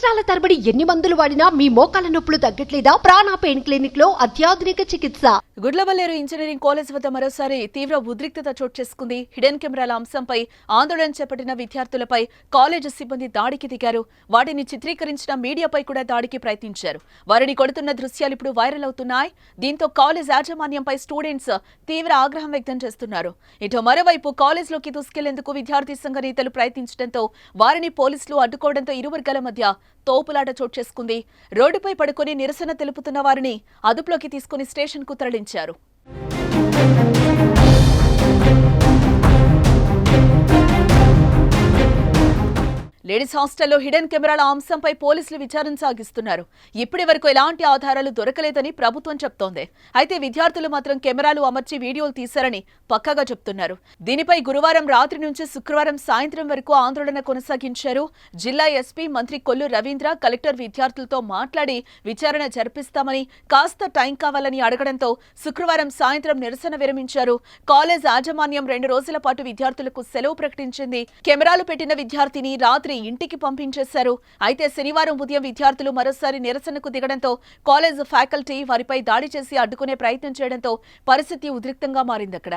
సంవత్సరాల తరబడి ఎన్ని మందులు వాడినా మీ మోకాల నొప్పులు తగ్గట్లేదా? ప్రాణ పెయిన్ క్లినిక్ లో అత్యాధునిక చికిత్స. గుడ్లవల్లేరు ఇంజనీరింగ్ కాలేజ్ వద్ద మరోసారి తీవ్ర ఉద్రిక్తత చోటు చేసుకుంది. హిడెన్ కెమెరాల అంశంపై ఆందోళన చేపట్టిన విద్యార్థులపై కాలేజీ సిబ్బంది దాడికి దిగారు. వాటిని చిత్రీకరించిన మీడియాపై కూడా దాడికి ప్రయత్నించారు. వారిని కొడుతున్న దృశ్యాలు ఇప్పుడు వైరల్ అవుతున్నాయి. దీంతో కాలేజ్ యాజమాన్యంపై స్టూడెంట్స్ తీవ్ర ఆగ్రహం వ్యక్తం చేస్తున్నారు. ఇటు మరోవైపు కాలేజ్లోకి దూసుకెళ్లేందుకు విద్యార్థి సంఘ నేతలు ప్రయత్నించడంతో వారిని పోలీసులు అడ్డుకోవడంతో ఇరు వర్గాల మధ్య తోపులాట చోటు చేసుకుంది. రోడ్డుపై పడుకొని నిరసన తెలుపుతున్న వారిని అదుపులోకి తీసుకుని స్టేషన్కు తరలించారు. లేడీస్ హాస్టల్లో హిడెన్ కెమెరాల అంశంపై పోలీసులు విచారణ సాగిస్తున్నారు. ఇప్పటి వరకు ఎలాంటి ఆధారాలు దొరకలేదని ప్రభుత్వం చెప్తోంది. అయితే విద్యార్థులు మాత్రం కెమెరాలు అమర్చి వీడియోలు తీశారని పక్కాగా చెప్తున్నారు. దీనిపై గురువారం రాత్రి నుంచి శుక్రవారం సాయంత్రం వరకు ఆందోళన కొనసాగించారు. జిల్లా ఎస్పీ మంత్రి కొల్లు రవీంద్ర కలెక్టర్ విద్యార్థులతో మాట్లాడి విచారణ జరిపిస్తామని, కాస్త టైం కావాలని అడగడంతో శుక్రవారం సాయంత్రం నిరసన విరమించారు. కాలేజ్ యాజమాన్యం 2 రోజుల పాటు విద్యార్థులకు సెలవు ప్రకటించింది. కెమెరాలు పెట్టిన విద్యార్థిని రాత్రి ఇంటికి పంపించేశారు. అయితే శనివారం ఉదయం విద్యార్థులు మరోసారి నిరసనకు దిగడంతో కాలేజ్ ఫ్యాకల్టీ వారిపై దాడి చేసి అడ్డుకునే ప్రయత్నం చేయడంతో పరిస్థితి ఉద్రిక్తంగా మారింది. అక్కడ